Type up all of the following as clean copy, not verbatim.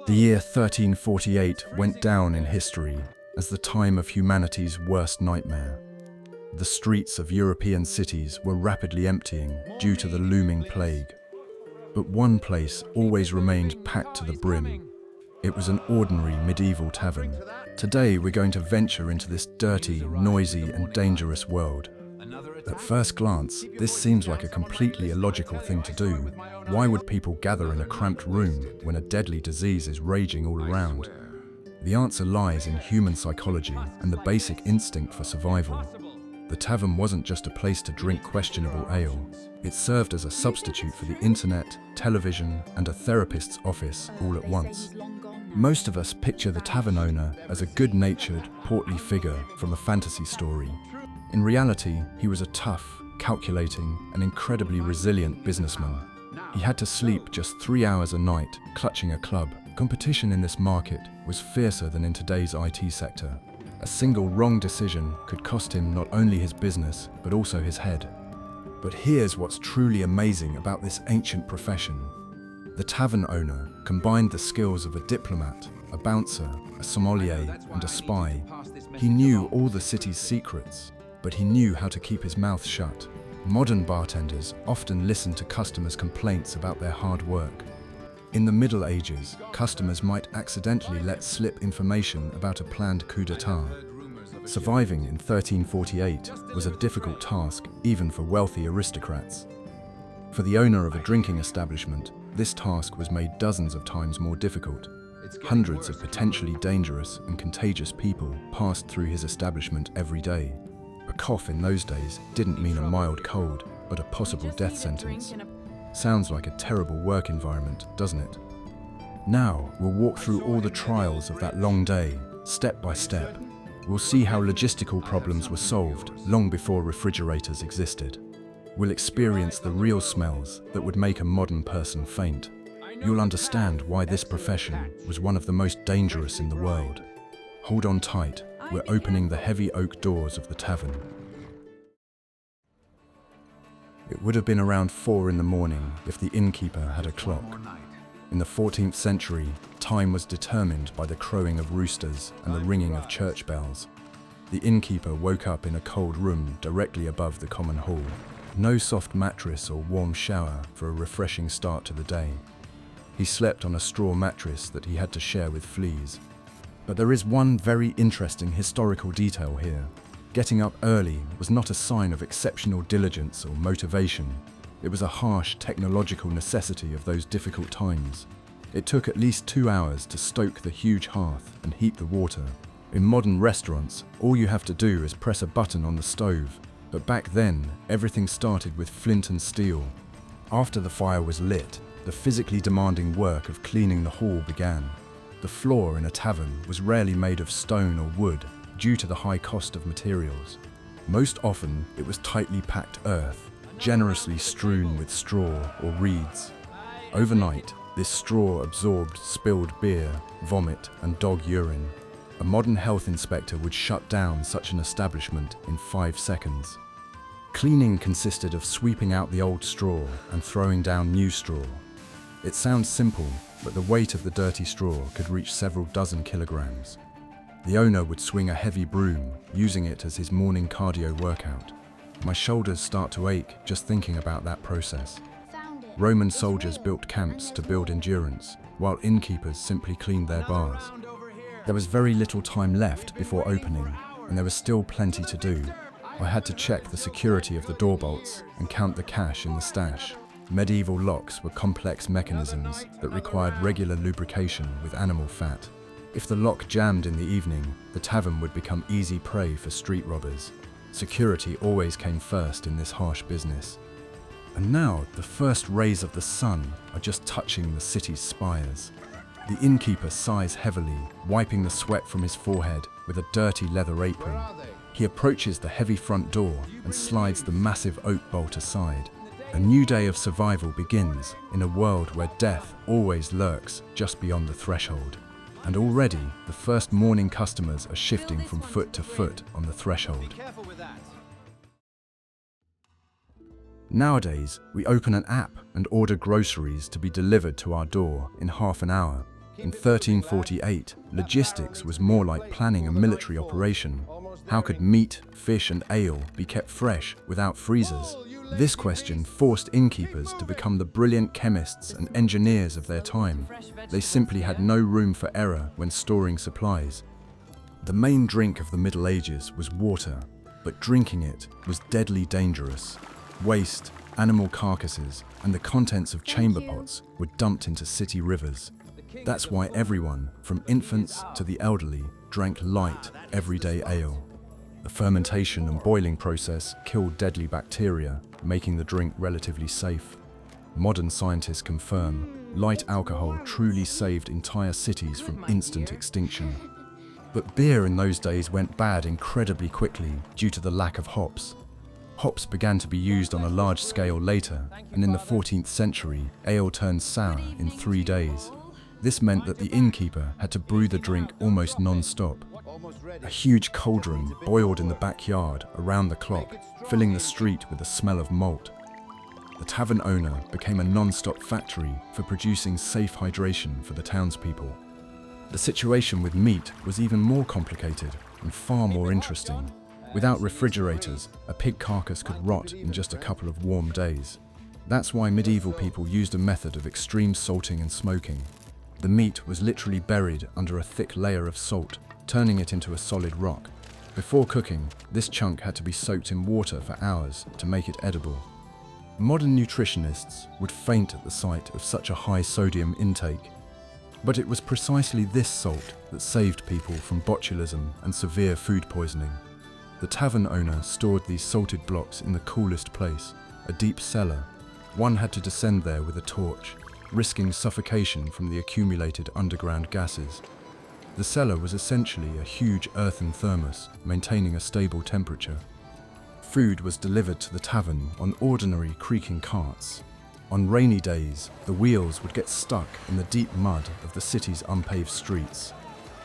The year 1348 went down in history as the time of humanity's worst nightmare. The streets of European cities were rapidly emptying due to the looming plague. But one place always remained packed to the brim. It was an ordinary medieval tavern. Today we're going to venture into this dirty, noisy and dangerous world. At first glance, this seems like a completely illogical thing to do. Why would people gather in a cramped room when a deadly disease is raging all around? The answer lies in human psychology and the basic instinct for survival. The tavern wasn't just a place to drink questionable ale. It served as a substitute for the internet, television, and a therapist's office all at once. Most of us picture the tavern owner as a good-natured, portly figure from a fantasy story. In reality, he was a tough, calculating, and incredibly resilient businessman. He had to sleep just 3 hours a night, clutching a club. Competition in this market was fiercer than in today's IT sector. A single wrong decision could cost him not only his business, but also his head. But here's what's truly amazing about this ancient profession. The tavern owner combined the skills of a diplomat, a bouncer, a sommelier, and a spy. He knew all the city's secrets, but he knew how to keep his mouth shut. Modern bartenders often listen to customers' complaints about their hard work. In the Middle Ages, customers might accidentally let slip information about a planned coup d'etat. Surviving in 1348 was a difficult task, even for wealthy aristocrats. For the owner of a drinking establishment, this task was made dozens of times more difficult. Hundreds of potentially dangerous and contagious people passed through his establishment every day. A cough in those days didn't mean a mild cold, but a possible death sentence. Sounds like a terrible work environment, doesn't it? Now, we'll walk through all the trials of that long day, step by step. We'll see how logistical problems were solved long before refrigerators existed. We'll experience the real smells that would make a modern person faint. You'll understand why this profession was one of the most dangerous in the world. Hold on tight, we're opening the heavy oak doors of the tavern. It would have been around 4 in the morning if the innkeeper had a clock. In the 14th century, time was determined by the crowing of roosters and the ringing of church bells. The innkeeper woke up in a cold room directly above the common hall. No soft mattress or warm shower for a refreshing start to the day. He slept on a straw mattress that he had to share with fleas. But there is one very interesting historical detail here. Getting up early was not a sign of exceptional diligence or motivation. It was a harsh technological necessity of those difficult times. It took at least 2 hours to stoke the huge hearth and heat the water. In modern restaurants, all you have to do is press a button on the stove. But back then, everything started with flint and steel. After the fire was lit, the physically demanding work of cleaning the hall began. The floor in a tavern was rarely made of stone or wood, due to the high cost of materials. Most often, it was tightly packed earth, generously strewn with straw or reeds. Overnight, this straw absorbed spilled beer, vomit, and dog urine. A modern health inspector would shut down such an establishment in 5 seconds. Cleaning consisted of sweeping out the old straw and throwing down new straw. It sounds simple, but the weight of the dirty straw could reach several dozen kilograms. The owner would swing a heavy broom, using it as his morning cardio workout. My shoulders start to ache just thinking about that process. Roman soldiers built camps to build endurance, while innkeepers simply cleaned their bars. There was very little time left before opening, and there was still plenty to do. I had to check the security of the door bolts and count the cash in the stash. Medieval locks were complex mechanisms that required regular lubrication with animal fat. If the lock jammed in the evening, the tavern would become easy prey for street robbers. Security always came first in this harsh business. And now, the first rays of the sun are just touching the city's spires. The innkeeper sighs heavily, wiping the sweat from his forehead with a dirty leather apron. He approaches the heavy front door and slides the massive oak bolt aside. A new day of survival begins in a world where death always lurks just beyond the threshold. And already, the first morning customers are shifting from foot to foot on the threshold. Nowadays, we open an app and order groceries to be delivered to our door in half an hour. In 1348, logistics was more like planning a military operation. How could meat, fish, and ale be kept fresh without freezers? This question forced innkeepers to become the brilliant chemists and engineers of their time. They simply had no room for error when storing supplies. The main drink of the Middle Ages was water, but drinking it was deadly dangerous. Waste, animal carcasses, and the contents of chamber pots were dumped into city rivers. That's why everyone, from infants to the elderly, drank light, everyday ale. The fermentation and boiling process killed deadly bacteria, making the drink relatively safe. Modern scientists confirm light alcohol truly saved entire cities from instant extinction. But beer in those days went bad incredibly quickly due to the lack of hops. Hops began to be used on a large scale later, and in the 14th century, ale turned sour in 3 days. This meant that the innkeeper had to brew the drink almost non-stop. A huge cauldron boiled in the backyard around the clock, filling the street with the smell of malt. The tavern owner became a non-stop factory for producing safe hydration for the townspeople. The situation with meat was even more complicated and far more interesting. Without refrigerators, a pig carcass could rot in just a couple of warm days. That's why medieval people used a method of extreme salting and smoking. The meat was literally buried under a thick layer of salt, turning it into a solid rock. Before cooking, this chunk had to be soaked in water for hours to make it edible. Modern nutritionists would faint at the sight of such a high sodium intake. But it was precisely this salt that saved people from botulism and severe food poisoning. The tavern owner stored these salted blocks in the coolest place, a deep cellar. One had to descend there with a torch, risking suffocation from the accumulated underground gases. The cellar was essentially a huge earthen thermos, maintaining a stable temperature. Food was delivered to the tavern on ordinary creaking carts. On rainy days, the wheels would get stuck in the deep mud of the city's unpaved streets.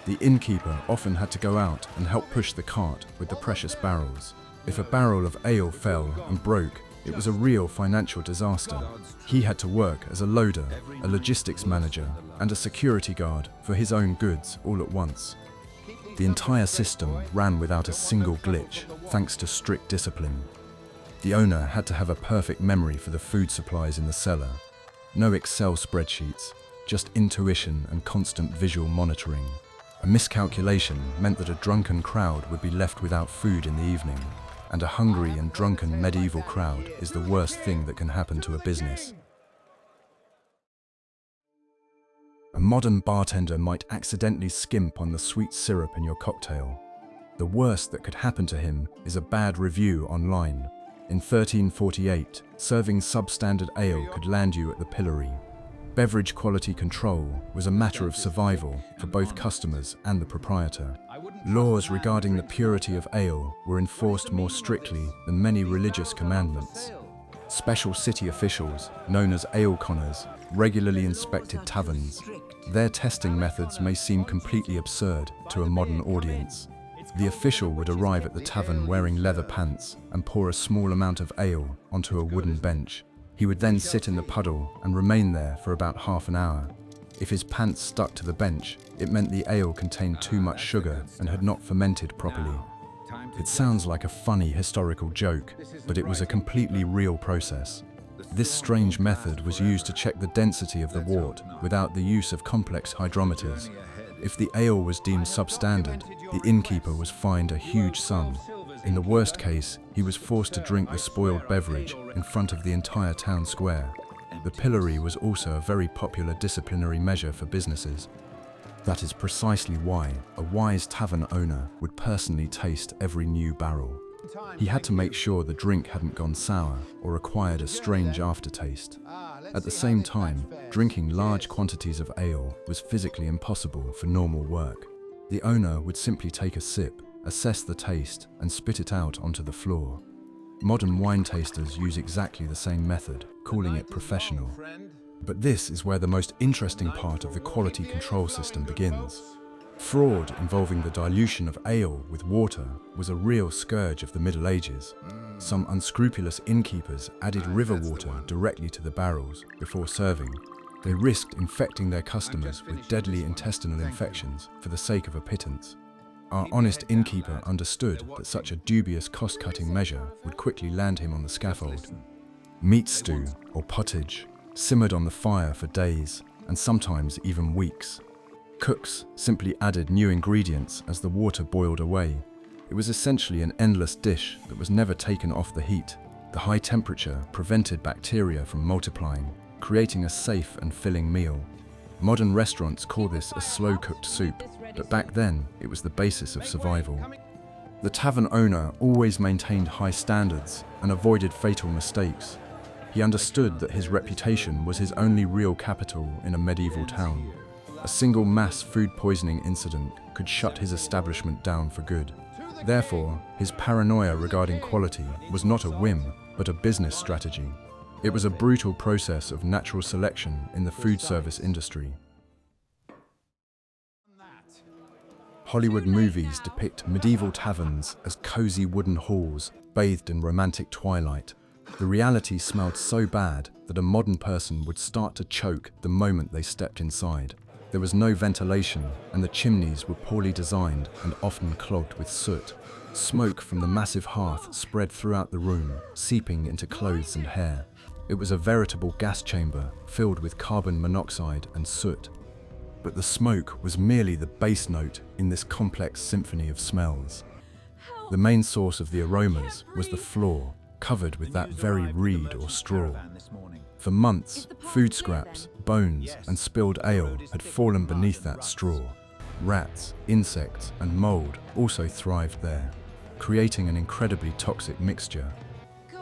The innkeeper often had to go out and help push the cart with the precious barrels. If a barrel of ale fell and broke, it was a real financial disaster. He had to work as a loader, a logistics manager, and a security guard for his own goods all at once. The entire system ran without a single glitch, thanks to strict discipline. The owner had to have a perfect memory for the food supplies in the cellar. No Excel spreadsheets, just intuition and constant visual monitoring. A miscalculation meant that a drunken crowd would be left without food in the evening. And a hungry and drunken medieval crowd is the worst thing that can happen to a business. A modern bartender might accidentally skimp on the sweet syrup in your cocktail. The worst that could happen to him is a bad review online. In 1348, serving substandard ale could land you at the pillory. Beverage quality control was a matter of survival for both customers and the proprietor. Laws regarding the purity of ale were enforced more strictly than many religious commandments. Special city officials, known as ale conners, regularly inspected taverns. Their testing methods may seem completely absurd to a modern audience. The official would arrive at the tavern wearing leather pants and pour a small amount of ale onto a wooden bench. He would then sit in the puddle and remain there for about half an hour. If his pants stuck to the bench, it meant the ale contained too much sugar and had not fermented properly. It sounds like a funny historical joke, but it was a completely real process. This strange method was used to check the density of the wort without the use of complex hydrometers. If the ale was deemed substandard, the innkeeper was fined a huge sum. In the worst case, he was forced to drink the spoiled beverage in front of the entire town square. The pillory was also a very popular disciplinary measure for businesses. That is precisely why a wise tavern owner would personally taste every new barrel. He had to make sure the drink hadn't gone sour or acquired a strange aftertaste. At the same time, drinking large quantities of ale was physically impossible for normal work. The owner would simply take a sip, assess the taste, and spit it out onto the floor. Modern wine tasters use exactly the same method, calling it professional. But this is where the most interesting part of the quality control system begins. Fraud involving the dilution of ale with water was a real scourge of the Middle Ages. Some unscrupulous innkeepers added river water directly to the barrels before serving. They risked infecting their customers with deadly intestinal infections for the sake of a pittance. Our honest innkeeper understood that such a dubious cost-cutting measure would quickly land him on the scaffold. Meat stew, or pottage, simmered on the fire for days, and sometimes even weeks. Cooks simply added new ingredients as the water boiled away. It was essentially an endless dish that was never taken off the heat. The high temperature prevented bacteria from multiplying, creating a safe and filling meal. Modern restaurants call this a slow-cooked soup, but back then it was the basis of survival. The tavern owner always maintained high standards and avoided fatal mistakes. He understood that his reputation was his only real capital in a medieval town. A single mass food poisoning incident could shut his establishment down for good. Therefore, his paranoia regarding quality was not a whim, but a business strategy. It was a brutal process of natural selection in the food service industry. Hollywood movies depict medieval taverns as cozy wooden halls bathed in romantic twilight. The reality smelled so bad that a modern person would start to choke the moment they stepped inside. There was no ventilation, and the chimneys were poorly designed and often clogged with soot. Smoke from the massive hearth spread throughout the room, seeping into clothes and hair. It was a veritable gas chamber filled with carbon monoxide and soot. But the smoke was merely the bass note in this complex symphony of smells. The main source of the aromas was the floor, covered with that very reed or straw. For months, food scraps, bones, and spilled ale had fallen beneath that straw. Rats, insects, and mold also thrived there, creating an incredibly toxic mixture.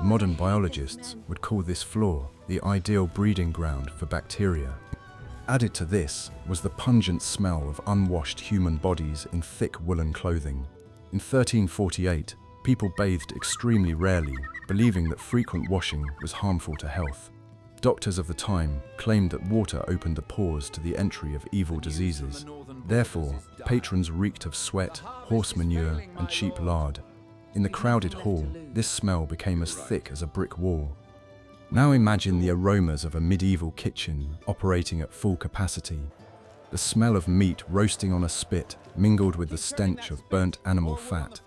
Modern biologists would call this floor the ideal breeding ground for bacteria. Added to this was the pungent smell of unwashed human bodies in thick woolen clothing. In 1348, people bathed extremely rarely, believing that frequent washing was harmful to health. Doctors of the time claimed that water opened the pores to the entry of evil diseases. Therefore, patrons reeked of sweat, horse manure, and cheap lard. In the crowded hall, this smell became as thick as a brick wall. Now imagine the aromas of a medieval kitchen operating at full capacity. The smell of meat roasting on a spit mingled with the stench of burnt animal fat.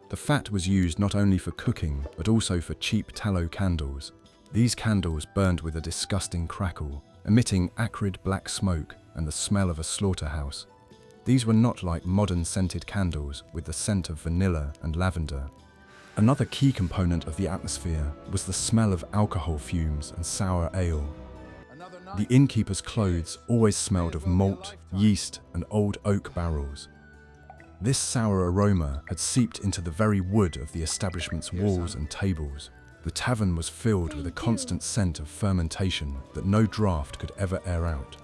The fat was used not only for cooking, but also for cheap tallow candles. These candles burned with a disgusting crackle, emitting acrid black smoke and the smell of a slaughterhouse. These were not like modern scented candles with the scent of vanilla and lavender. Another key component of the atmosphere was the smell of alcohol fumes and sour ale. The innkeeper's clothes always smelled of malt, yeast, and old oak barrels. This sour aroma had seeped into the very wood of the establishment's walls and tables. The tavern was filled with a constant scent of fermentation that no draft could ever air out.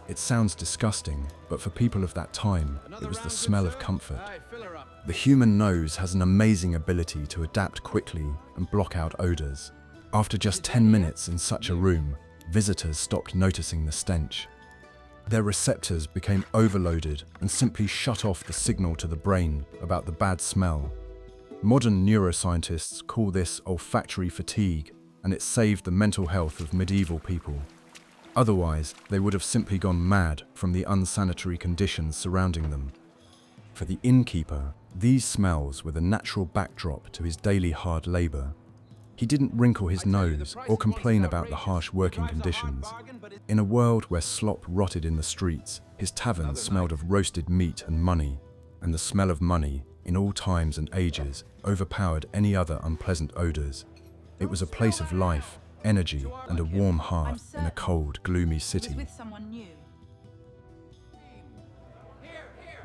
It sounds disgusting, but for people of that time, it was the smell of comfort. The human nose has an amazing ability to adapt quickly and block out odors. After just 10 minutes in such a room, visitors stopped noticing the stench. Their receptors became overloaded and simply shut off the signal to the brain about the bad smell. Modern neuroscientists call this olfactory fatigue, and it saved the mental health of medieval people. Otherwise, they would have simply gone mad from the unsanitary conditions surrounding them. For the innkeeper, these smells were the natural backdrop to his daily hard labor. He didn't wrinkle his nose or complain about the harsh working conditions. In a world where slop rotted in the streets, his tavern smelled of roasted meat and money, and the smell of money, in all times and ages, overpowered any other unpleasant odors. It was a place of life, energy, and a warm heart in a cold, gloomy city.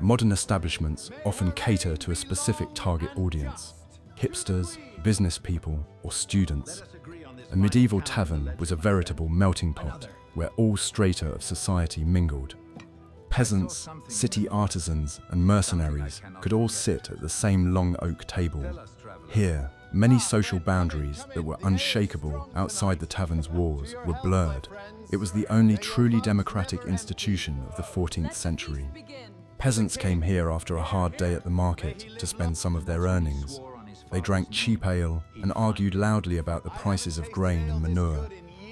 Modern establishments often cater to a specific target audience: hipsters, business people, or students. A medieval tavern was a veritable melting pot where all strata of society mingled. Peasants, city artisans, and mercenaries could all sit at the same long oak table. Here, many social boundaries that were unshakable outside the tavern's walls were blurred. It was the only truly democratic institution of the 14th century. Peasants came here after a hard day at the market to spend some of their earnings. They drank cheap ale and argued loudly about the prices of grain and manure.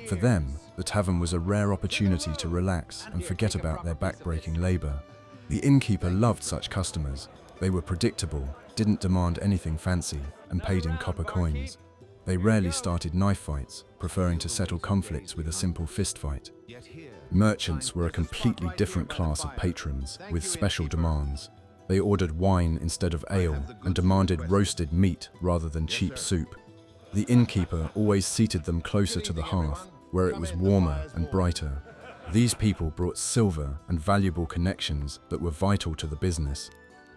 For them, the tavern was a rare opportunity to relax and forget about their backbreaking labor. The innkeeper loved such customers. They were predictable, didn't demand anything fancy, and paid in copper coins. They rarely started knife fights, preferring to settle conflicts with a simple fist fight. Merchants were a completely different class of patrons, with special demands. They ordered wine instead of ale and demanded roasted meat rather than cheap soup. The innkeeper always seated them closer to the hearth, where it was warmer and brighter. These people brought silver and valuable connections that were vital to the business.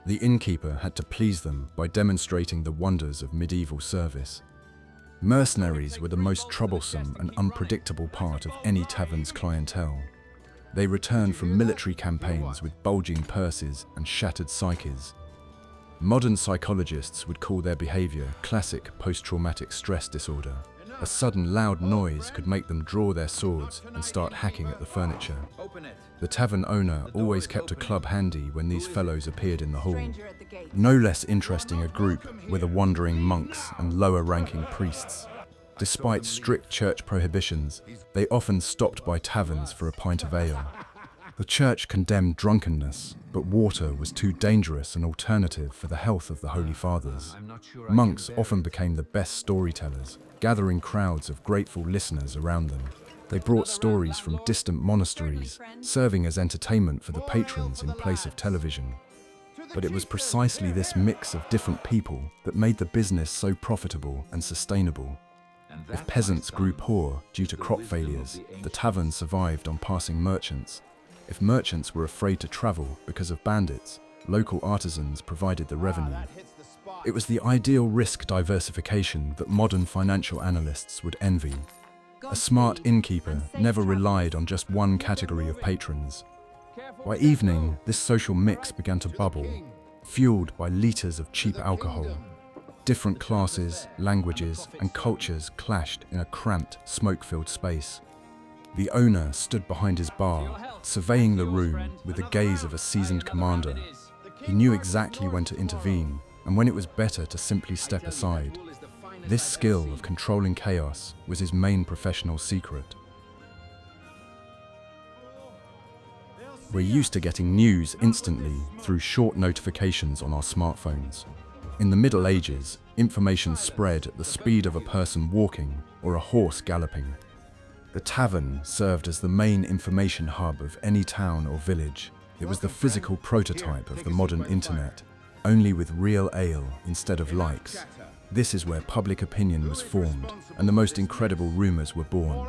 The innkeeper had to please them by demonstrating the wonders of medieval service. Mercenaries were the most troublesome and unpredictable part of any tavern's clientele. They returned from military campaigns with bulging purses and shattered psyches. Modern psychologists would call their behavior classic post-traumatic stress disorder. A sudden loud noise could make them draw their swords and start hacking at the furniture. The tavern owner always kept a club handy when these fellows appeared in the hall. No less interesting a group were the wandering monks and lower-ranking priests. Despite strict church prohibitions, they often stopped by taverns for a pint of ale. The church condemned drunkenness, but water was too dangerous an alternative for the health of the Holy Fathers. Monks often became the best storytellers, gathering crowds of grateful listeners around them. They brought stories from distant monasteries, serving as entertainment for the patrons in place of television. But it was precisely this mix of different people that made the business so profitable and sustainable. If peasants grew poor due to crop failures, the tavern survived on passing merchants. If merchants were afraid to travel because of bandits, local artisans provided the revenue. It was the ideal risk diversification that modern financial analysts would envy. A smart innkeeper never relied on just one category of patrons. By evening, this social mix began to bubble, fueled by liters of cheap alcohol. Different classes, languages, and cultures clashed in a cramped, smoke-filled space. The owner stood behind his bar, surveying the room with the gaze of a seasoned commander. He knew exactly when to intervene and when it was better to simply step aside. This skill of controlling chaos was his main professional secret. We're used to getting news instantly through short notifications on our smartphones. In the Middle Ages, information spread at the speed of a person walking or a horse galloping. The tavern served as the main information hub of any town or village. It was the physical prototype of the modern internet, only with real ale instead of likes. This is where public opinion was formed, and the most incredible rumors were born.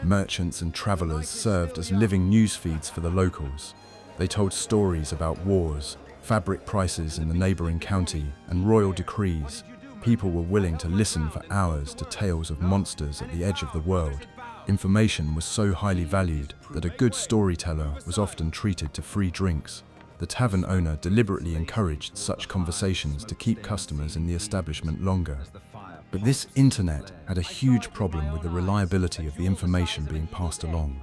Merchants and travelers served as living news feeds for the locals. They told stories about wars, fabric prices in the neighboring county, and royal decrees. People were willing to listen for hours to tales of monsters at the edge of the world. Information was so highly valued that a good storyteller was often treated to free drinks. The tavern owner deliberately encouraged such conversations to keep customers in the establishment longer. But this internet had a huge problem with the reliability of the information being passed along.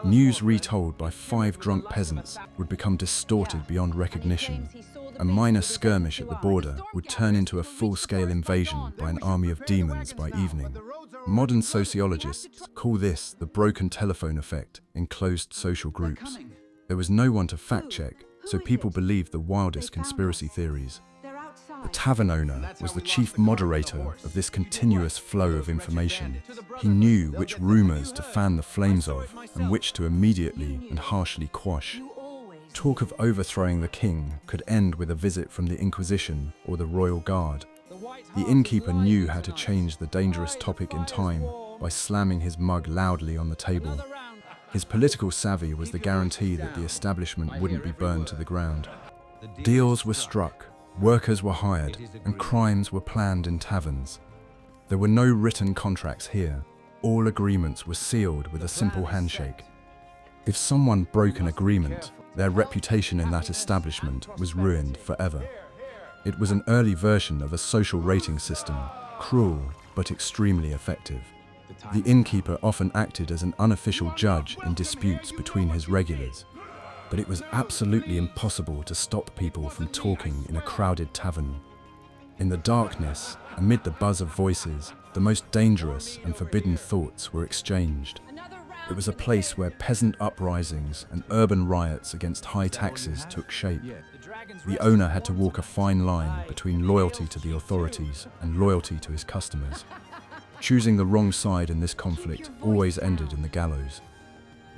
News retold by 5 drunk peasants would become distorted beyond recognition. A minor skirmish at the border would turn into a full-scale invasion by an army of demons by evening. Modern sociologists call this the broken telephone effect in closed social groups. There was no one to fact-check, so people believed the wildest conspiracy theories. The tavern owner was the chief moderator of this continuous flow of information. He knew which rumors to fan the flames of and which to immediately and harshly quash. Talk of overthrowing the king could end with a visit from the Inquisition or the Royal Guard. The innkeeper knew how to change the dangerous topic in time by slamming his mug loudly on the table. His political savvy was the guarantee that the establishment wouldn't be burned to the ground. Deals were struck, workers were hired, and crimes were planned in taverns. There were no written contracts here. All agreements were sealed with a simple handshake. If someone broke an agreement, their reputation in that establishment was ruined forever. It was an early version of a social rating system, cruel but extremely effective. The innkeeper often acted as an unofficial judge in disputes between his regulars, but it was absolutely impossible to stop people from talking in a crowded tavern. In the darkness, amid the buzz of voices, the most dangerous and forbidden thoughts were exchanged. It was a place where peasant uprisings and urban riots against high taxes took shape. The owner had to walk a fine line between loyalty to the authorities and loyalty to his customers. Choosing the wrong side in this conflict always ended in the gallows.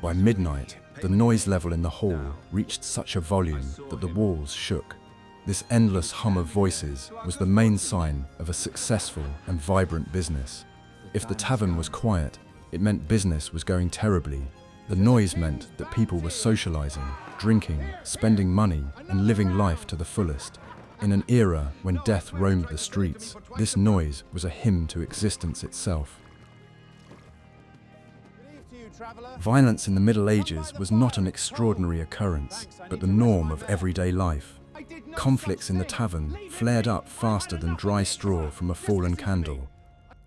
By midnight, the noise level in the hall reached such a volume that the walls shook. This endless hum of voices was the main sign of a successful and vibrant business. If the tavern was quiet, it meant business was going terribly. The noise meant that people were socializing, drinking, spending money, and living life to the fullest. In an era when death roamed the streets, this noise was a hymn to existence itself. Violence in the Middle Ages was not an extraordinary occurrence, but the norm of everyday life. Conflicts in the tavern flared up faster than dry straw from a fallen candle.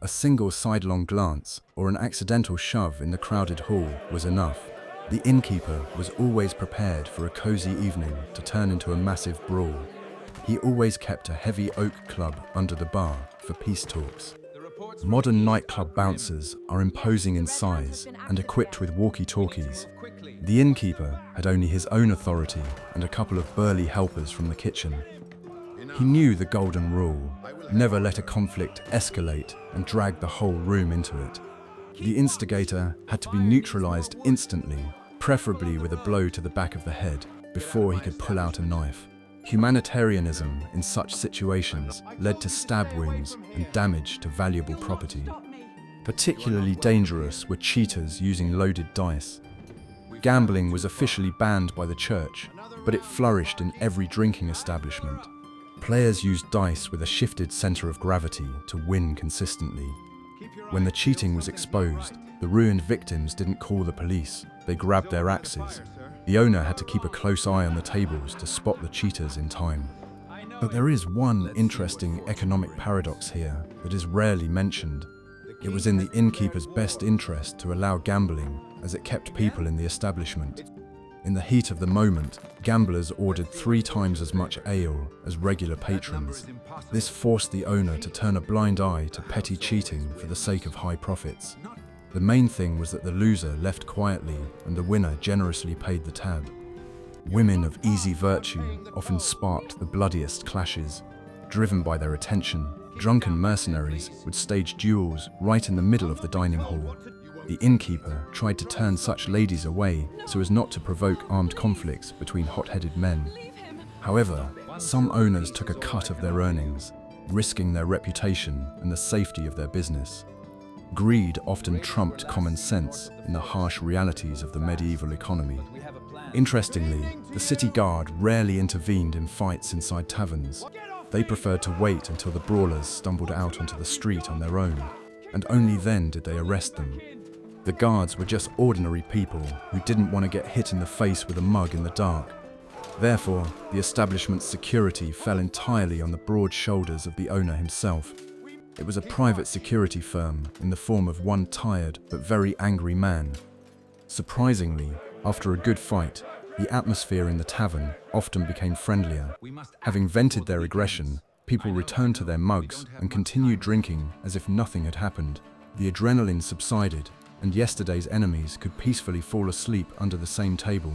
A single sidelong glance or an accidental shove in the crowded hall was enough. The innkeeper was always prepared for a cozy evening to turn into a massive brawl. He always kept a heavy oak club under the bar for peace talks. Modern nightclub bouncers are imposing in size and equipped with walkie-talkies. The innkeeper had only his own authority and a couple of burly helpers from the kitchen. He knew the golden rule: never let a conflict escalate and drag the whole room into it. The instigator had to be neutralized instantly, preferably with a blow to the back of the head, before he could pull out a knife. Humanitarianism in such situations led to stab wounds and damage to valuable property. Particularly dangerous were cheaters using loaded dice. Gambling was officially banned by the church, but it flourished in every drinking establishment. Players used dice with a shifted center of gravity to win consistently. When the cheating was exposed, the ruined victims didn't call the police, they grabbed their axes. The owner had to keep a close eye on the tables to spot the cheaters in time. But there is one interesting economic paradox here that is rarely mentioned. It was in the innkeeper's best interest to allow gambling, as it kept people in the establishment. In the heat of the moment, gamblers ordered 3 times as much ale as regular patrons. This forced the owner to turn a blind eye to petty cheating for the sake of high profits. The main thing was that the loser left quietly and the winner generously paid the tab. Women of easy virtue often sparked the bloodiest clashes. Driven by their attention, drunken mercenaries would stage duels right in the middle of the dining hall. The innkeeper tried to turn such ladies away so as not to provoke armed conflicts between hot-headed men. However, some owners took a cut of their earnings, risking their reputation and the safety of their business. Greed often trumped common sense in the harsh realities of the medieval economy. Interestingly, the city guard rarely intervened in fights inside taverns. They preferred to wait until the brawlers stumbled out onto the street on their own, and only then did they arrest them. The guards were just ordinary people who didn't want to get hit in the face with a mug in the dark. Therefore, the establishment's security fell entirely on the broad shoulders of the owner himself. It was a private security firm in the form of one tired but very angry man. Surprisingly, after a good fight, the atmosphere in the tavern often became friendlier. Having vented their aggression, people returned to their mugs and continued drinking as if nothing had happened. The adrenaline subsided, and yesterday's enemies could peacefully fall asleep under the same table.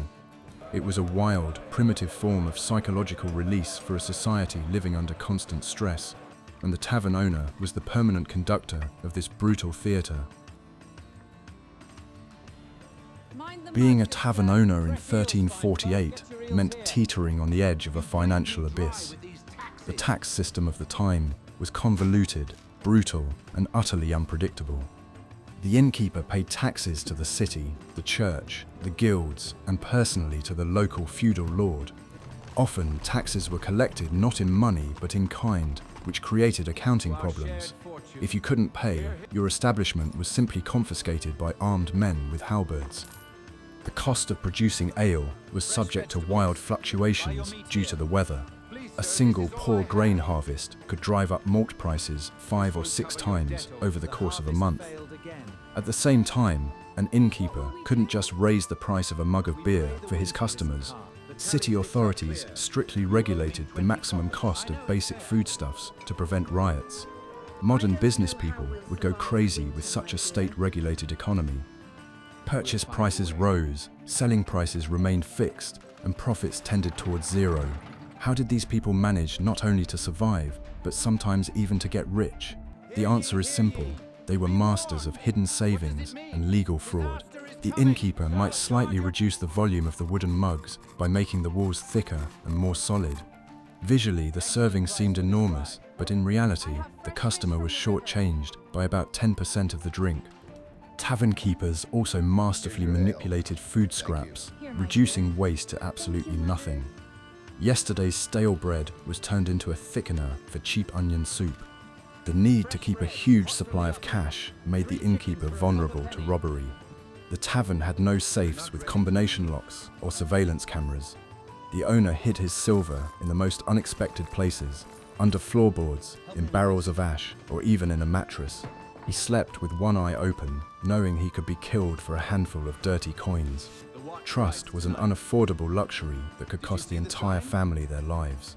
It was a wild, primitive form of psychological release for a society living under constant stress, and the tavern owner was the permanent conductor of this brutal theatre. Being a tavern owner in 1348 meant teetering on the edge of a financial abyss. The tax system of the time was convoluted, brutal, and utterly unpredictable. The innkeeper paid taxes to the city, the church, the guilds, and personally to the local feudal lord. Often, taxes were collected not in money but in kind, which created accounting problems. If you couldn't pay, your establishment was simply confiscated by armed men with halberds. The cost of producing ale was subject to wild fluctuations due to the weather. A single poor grain harvest could drive up malt prices 5 or 6 times over the course of a month. At the same time, an innkeeper couldn't just raise the price of a mug of beer for his customers. City authorities strictly regulated the maximum cost of basic foodstuffs to prevent riots. Modern business people would go crazy with such a state-regulated economy. Purchase prices rose, selling prices remained fixed, and profits tended towards zero. How did these people manage not only to survive, but sometimes even to get rich? The answer is simple. They were masters of hidden savings and legal fraud. The innkeeper might slightly reduce the volume of the wooden mugs by making the walls thicker and more solid. Visually, the serving seemed enormous, but in reality, the customer was shortchanged by about 10% of the drink. Tavern keepers also masterfully manipulated food scraps, reducing waste to absolutely nothing. Yesterday's stale bread was turned into a thickener for cheap onion soup. The need to keep a huge supply of cash made the innkeeper vulnerable to robbery. The tavern had no safes with combination locks or surveillance cameras. The owner hid his silver in the most unexpected places, under floorboards, in barrels of ash, or even in a mattress. He slept with one eye open, knowing he could be killed for a handful of dirty coins. Trust was an unaffordable luxury that could cost the entire family their lives.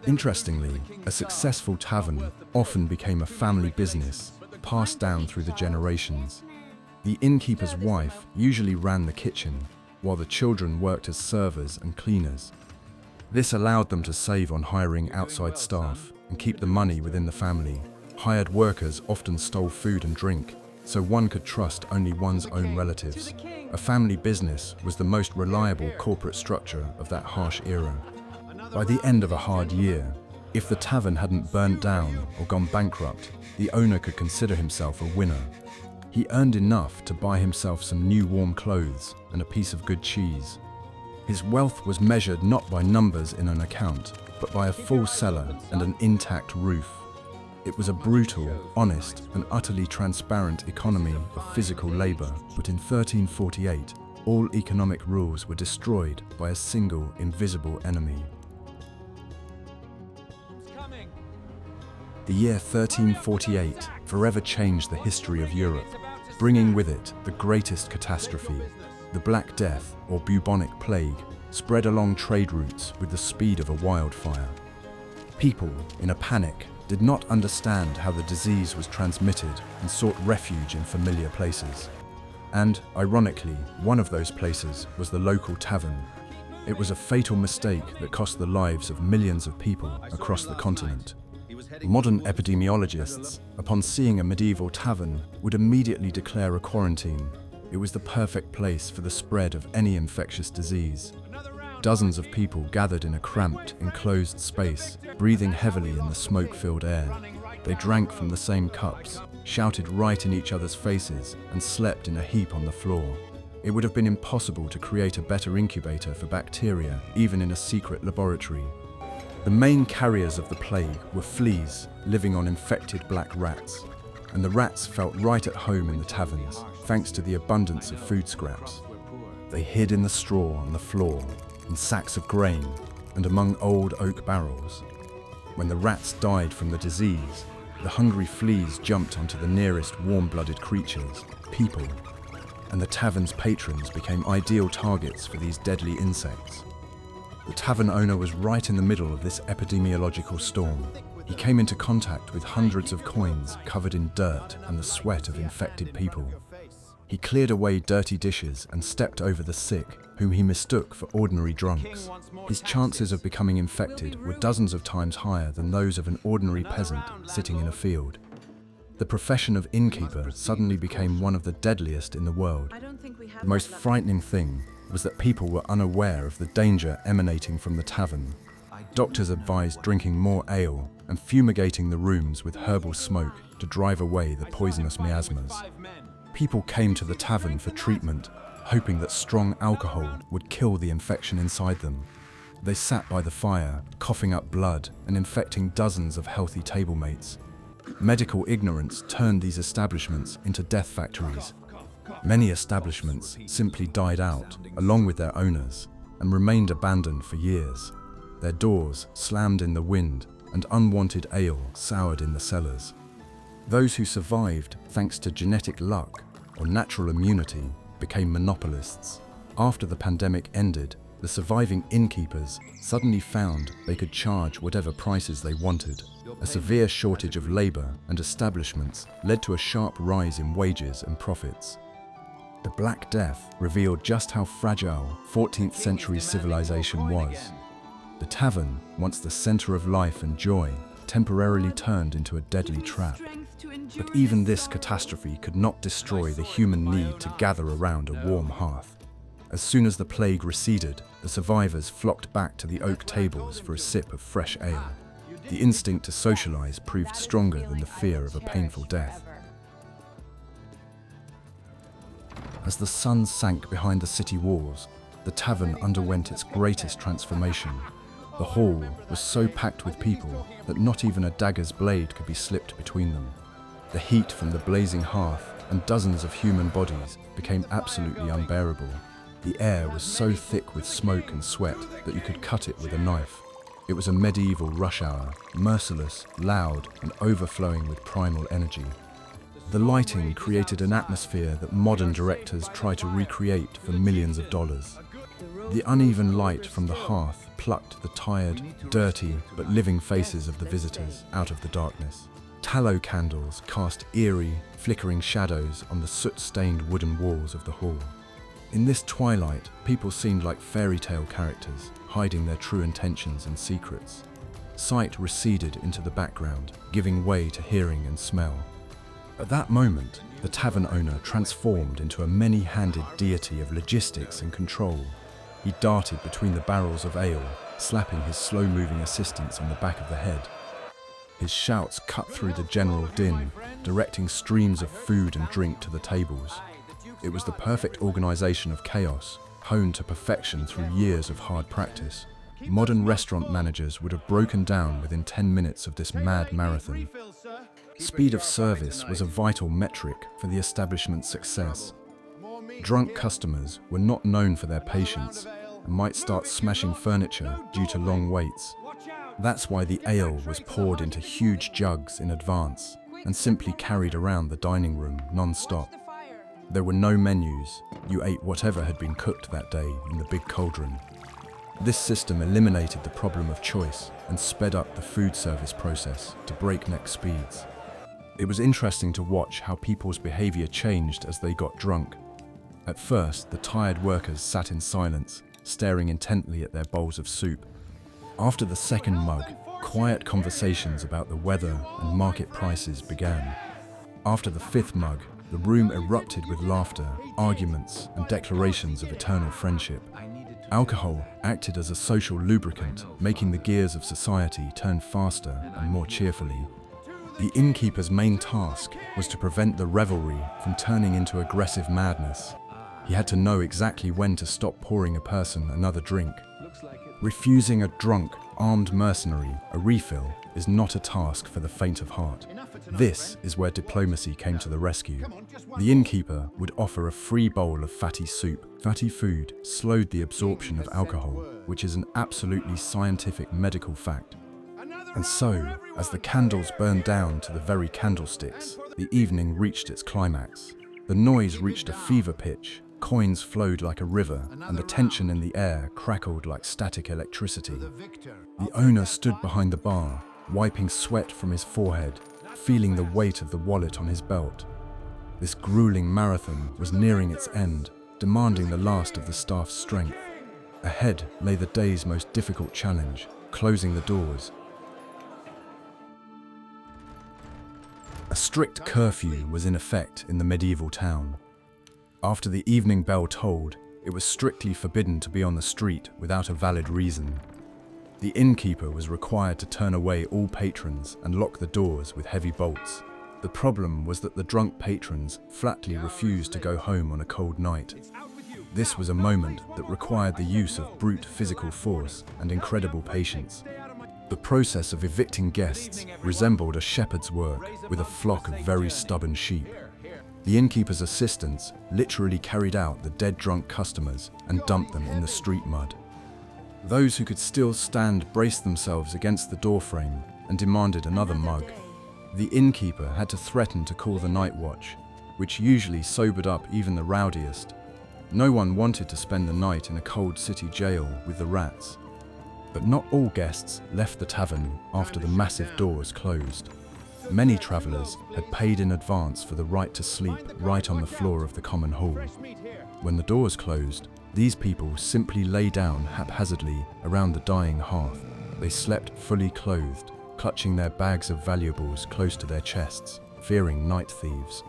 Interestingly, a successful tavern often became a family business, passed down through the generations. The innkeeper's wife usually ran the kitchen, while the children worked as servers and cleaners. This allowed them to save on hiring outside staff and keep the money within the family. Hired workers often stole food and drink, so one could trust only one's own relatives. A family business was the most reliable corporate structure of that harsh era. By the end of a hard year, if the tavern hadn't burnt down or gone bankrupt, the owner could consider himself a winner. He earned enough to buy himself some new warm clothes and a piece of good cheese. His wealth was measured not by numbers in an account, but by a full cellar and an intact roof. It was a brutal, honest, and utterly transparent economy of physical labor, but in 1348, all economic rules were destroyed by a single invisible enemy. The year 1348 forever changed the history of Europe, bringing with it the greatest catastrophe. The Black Death, or bubonic plague, spread along trade routes with the speed of a wildfire. People, in a panic, did not understand how the disease was transmitted and sought refuge in familiar places. And, ironically, one of those places was the local tavern. It was a fatal mistake that cost the lives of millions of people across the continent. Modern epidemiologists, upon seeing a medieval tavern, would immediately declare a quarantine. It was the perfect place for the spread of any infectious disease. Dozens of people gathered in a cramped, enclosed space, breathing heavily in the smoke-filled air. They drank from the same cups, shouted right in each other's faces, and slept in a heap on the floor. It would have been impossible to create a better incubator for bacteria, even in a secret laboratory. The main carriers of the plague were fleas living on infected black rats, and the rats felt right at home in the taverns, thanks to the abundance of food scraps. They hid in the straw on the floor, in sacks of grain, and among old oak barrels. When the rats died from the disease, the hungry fleas jumped onto the nearest warm-blooded creatures, people, and the tavern's patrons became ideal targets for these deadly insects. The tavern owner was right in the middle of this epidemiological storm. He came into contact with hundreds of coins covered in dirt and the sweat of infected people. He cleared away dirty dishes and stepped over the sick, whom he mistook for ordinary drunks. His chances of becoming infected were dozens of times higher than those of an ordinary peasant sitting in a field. The profession of innkeeper suddenly became one of the deadliest in the world. The most frightening thing was that people were unaware of the danger emanating from the tavern. Doctors advised drinking more ale and fumigating the rooms with herbal smoke to drive away the poisonous miasmas. People came to the tavern for treatment, hoping that strong alcohol would kill the infection inside them. They sat by the fire, coughing up blood and infecting dozens of healthy table-mates. Medical ignorance turned these establishments into death factories. Many establishments simply died out, along with their owners, and remained abandoned for years. Their doors slammed in the wind, and unwanted ale soured in the cellars. Those who survived, thanks to genetic luck or natural immunity, became monopolists. After the pandemic ended, The surviving innkeepers suddenly found they could charge whatever prices they wanted. A severe shortage of labor and establishments led to a sharp rise in wages and profits. The Black Death revealed just how fragile 14th century civilization was. The tavern, once the center of life and joy, temporarily turned into a deadly trap. But even this catastrophe could not destroy the human need to gather around a warm hearth. As soon as the plague receded, the survivors flocked back to the oak tables for a sip of fresh ale. The instinct to socialize proved stronger than the fear of a painful death. As the sun sank behind the city walls, the tavern underwent its greatest transformation. The hall was so packed with people that not even a dagger's blade could be slipped between them. The heat from the blazing hearth and dozens of human bodies became absolutely unbearable. The air was so thick with smoke and sweat that you could cut it with a knife. It was a medieval rush hour, merciless, loud, and overflowing with primal energy. The lighting created an atmosphere that modern directors try to recreate for millions of dollars. The uneven light from the hearth plucked the tired, dirty, but living faces of the visitors out of the darkness. Tallow candles cast eerie, flickering shadows on the soot-stained wooden walls of the hall. In this twilight, people seemed like fairy tale characters, hiding their true intentions and secrets. Sight receded into the background, giving way to hearing and smell. At that moment, the tavern owner transformed into a many-handed deity of logistics and control. He darted between the barrels of ale, slapping his slow-moving assistants on the back of the head. His shouts cut through the general din, directing streams of food and drink to the tables. It was the perfect organization of chaos, honed to perfection through years of hard practice. Modern restaurant managers would have broken down within 10 minutes of this mad marathon. Speed of service was a vital metric for the establishment's success. Drunk customers were not known for their patience and might start smashing furniture due to long waits. That's why the ale was poured into huge jugs in advance and simply carried around the dining room non-stop. There were no menus. You ate whatever had been cooked that day in the big cauldron. This system eliminated the problem of choice and sped up the food service process to breakneck speeds. It was interesting to watch how people's behavior changed as they got drunk. At first, the tired workers sat in silence, staring intently at their bowls of soup. After the second mug, quiet conversations about the weather and market prices began. After the fifth mug, the room erupted with laughter, arguments, and declarations of eternal friendship. Alcohol acted as a social lubricant, making the gears of society turn faster and more cheerfully. The innkeeper's main task was to prevent the revelry from turning into aggressive madness. He had to know exactly when to stop pouring a person another drink. Refusing a drunk, armed mercenary a refill is not a task for the faint of heart. This is where diplomacy came to the rescue. The innkeeper would offer a free bowl of fatty soup. Fatty food slowed the absorption of alcohol, which is an absolutely scientific medical fact. And so, as the candles burned down to the very candlesticks, the evening reached its climax. The noise reached a fever pitch, coins flowed like a river, and the tension in the air crackled like static electricity. The owner stood behind the bar, wiping sweat from his forehead, feeling the weight of the wallet on his belt. This grueling marathon was nearing its end, demanding the last of the staff's strength. Ahead lay the day's most difficult challenge, closing the doors. A strict curfew was in effect in the medieval town. After the evening bell tolled, it was strictly forbidden to be on the street without a valid reason. The innkeeper was required to turn away all patrons and lock the doors with heavy bolts. The problem was that the drunk patrons flatly refused to go home on a cold night. This was a moment that required the use of brute physical force and incredible patience. The process of evicting guests resembled a shepherd's work with a flock of very stubborn sheep. The innkeeper's assistants literally carried out the dead drunk customers and dumped them in the street mud. Those who could still stand braced themselves against the doorframe and demanded another mug. The innkeeper had to threaten to call the night watch, which usually sobered up even the rowdiest. No one wanted to spend the night in a cold city jail with the rats. But not all guests left the tavern after the massive doors closed. Many travelers had paid in advance for the right to sleep right on the floor of the common hall. When the doors closed, these people simply lay down haphazardly around the dying hearth. They slept fully clothed, clutching their bags of valuables close to their chests, fearing night thieves.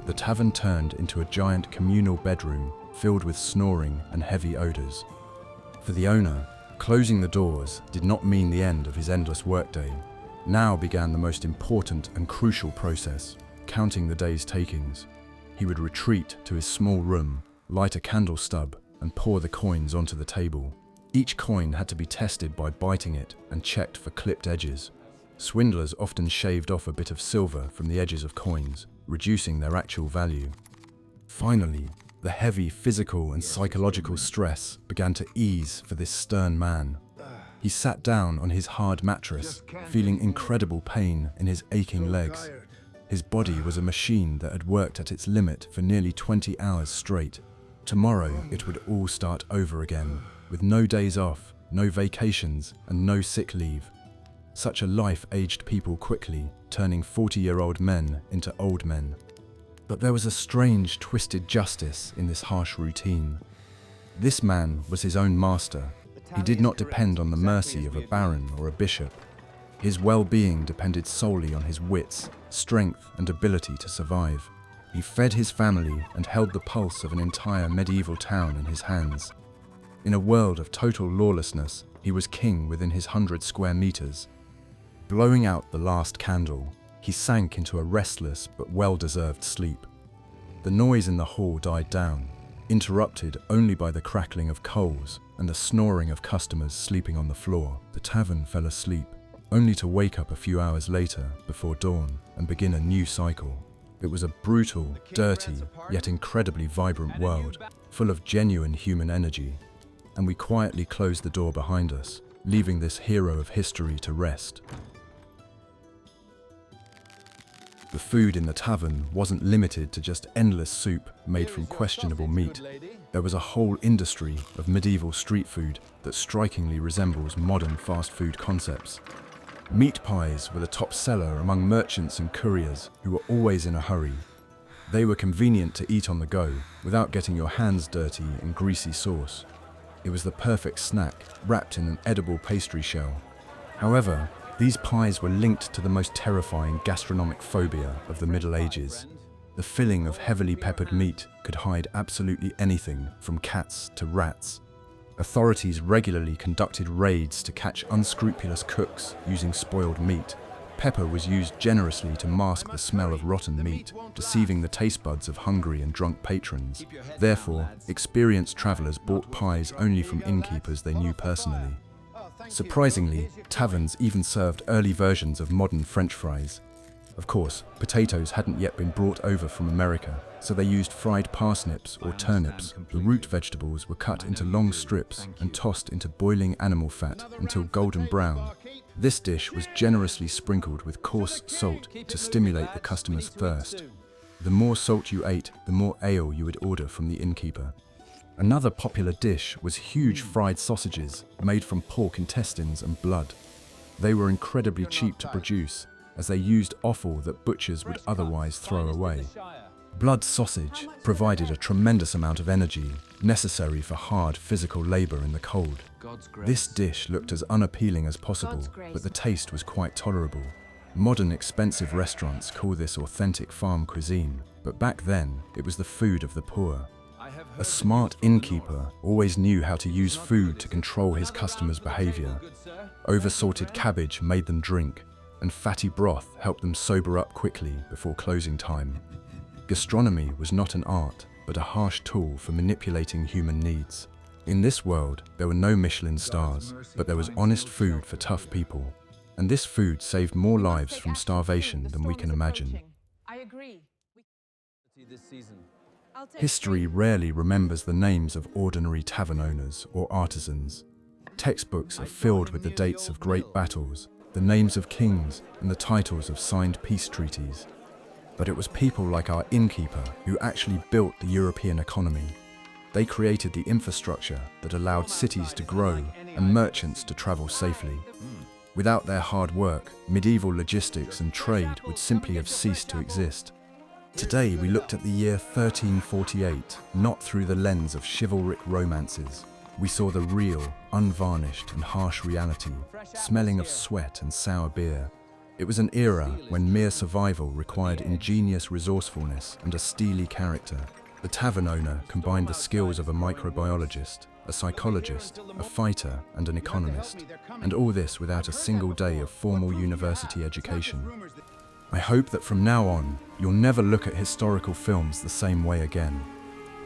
The tavern turned into a giant communal bedroom filled with snoring and heavy odors. For the owner, closing the doors did not mean the end of his endless workday. Now began the most important and crucial process, counting the day's takings. He would retreat to his small room, light a candle stub, and pour the coins onto the table. Each coin had to be tested by biting it and checked for clipped edges. Swindlers often shaved off a bit of silver from the edges of coins, reducing their actual value. Finally, the heavy physical and psychological stress began to ease for this stern man. He sat down on his hard mattress, feeling incredible pain in his aching legs. His body was a machine that had worked at its limit for nearly 20 hours straight. Tomorrow, it would all start over again, with no days off, no vacations, and no sick leave. Such a life aged people quickly, turning 40-year-old men into old men. But there was a strange, twisted justice in this harsh routine. This man was his own master. He did not depend on the mercy of a baron or a bishop. His well-being depended solely on his wits, strength, and ability to survive. He fed his family and held the pulse of an entire medieval town in his hands. In a world of total lawlessness, he was king within his 100 square meters. Blowing out the last candle, he sank into a restless but well-deserved sleep. The noise in the hall died down, interrupted only by the crackling of coals and the snoring of customers sleeping on the floor. The tavern fell asleep, only to wake up a few hours later before dawn and begin a new cycle. It was a brutal, dirty, yet incredibly vibrant world, full of genuine human energy. And we quietly closed the door behind us, leaving this hero of history to rest. The food in the tavern wasn't limited to just endless soup made from questionable meat. There was a whole industry of medieval street food that strikingly resembles modern fast food concepts. Meat pies were the top seller among merchants and couriers who were always in a hurry. They were convenient to eat on the go without getting your hands dirty in greasy sauce. It was the perfect snack, wrapped in an edible pastry shell. However, these pies were linked to the most terrifying gastronomic phobia of the Middle Ages. The filling of heavily peppered meat could hide absolutely anything from cats to rats. Authorities regularly conducted raids to catch unscrupulous cooks using spoiled meat. Pepper was used generously to mask the smell of rotten meat, deceiving the taste buds of hungry and drunk patrons. Therefore, experienced travelers bought pies only from innkeepers they knew personally. Surprisingly, taverns even served early versions of modern French fries. Of course, potatoes hadn't yet been brought over from America, so they used fried parsnips or turnips. The root vegetables were cut into long strips and tossed into boiling animal fat until golden brown. This dish was generously sprinkled with coarse salt to stimulate the customer's thirst. The more salt you ate, the more ale you would order from the innkeeper. Another popular dish was huge fried sausages made from pork intestines and blood. They were incredibly cheap to produce, as they used offal that butchers would otherwise throw away. Blood sausage provided a tremendous amount of energy necessary for hard physical labor in the cold. This dish looked as unappealing as possible, but the taste was quite tolerable. Modern expensive restaurants call this authentic farm cuisine, but back then it was the food of the poor. A smart innkeeper always knew how to use food to control his customers' behavior. Oversalted cabbage made them drink, and fatty broth helped them sober up quickly before closing time. Gastronomy was not an art, but a harsh tool for manipulating human needs. In this world, there were no Michelin stars, but there was honest food for tough people. And this food saved more lives from starvation than we can imagine. I agree. History rarely remembers the names of ordinary tavern owners or artisans. Textbooks are filled with the dates of great battles, the names of kings, and the titles of signed peace treaties. But it was people like our innkeeper who actually built the European economy. They created the infrastructure that allowed cities to grow and merchants to travel safely. Without their hard work, medieval logistics and trade would simply have ceased to exist. Today we looked at the year 1348, not through the lens of chivalric romances. We saw the real, unvarnished and harsh reality, smelling of sweat and sour beer. It was an era when mere survival required ingenious resourcefulness and a steely character. The tavern owner combined the skills of a microbiologist, a psychologist, a fighter and an economist, and all this without a single day of formal university education. I hope that from now on, you'll never look at historical films the same way again.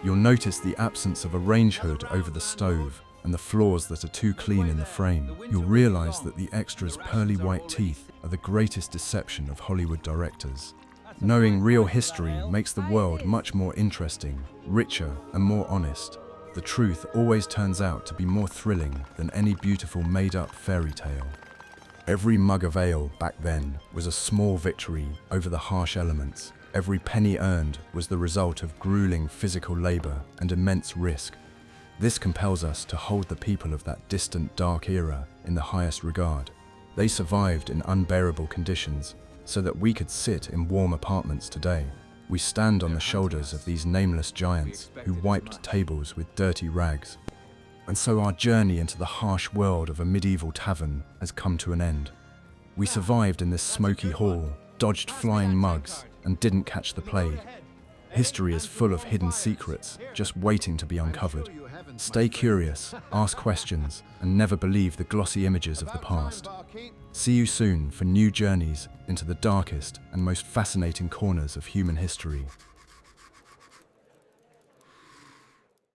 You'll notice the absence of a range hood over the stove and the floors that are too clean in the frame. You'll realize that the extras' pearly white teeth are the greatest deception of Hollywood directors. Knowing real history makes the world much more interesting, richer, and more honest. The truth always turns out to be more thrilling than any beautiful made-up fairy tale. Every mug of ale back then was a small victory over the harsh elements. Every penny earned was the result of grueling physical labor and immense risk. This compels us to hold the people of that distant dark era in the highest regard. They survived in unbearable conditions so that we could sit in warm apartments today. We stand on the shoulders of these nameless giants who wiped tables with dirty rags. And so our journey into the harsh world of a medieval tavern has come to an end. We survived in this smoky hall, dodged flying mugs, and didn't catch the plague. History is full of hidden secrets, just waiting to be uncovered. Stay curious, ask questions, and never believe the glossy images of the past. See you soon for new journeys into the darkest and most fascinating corners of human history.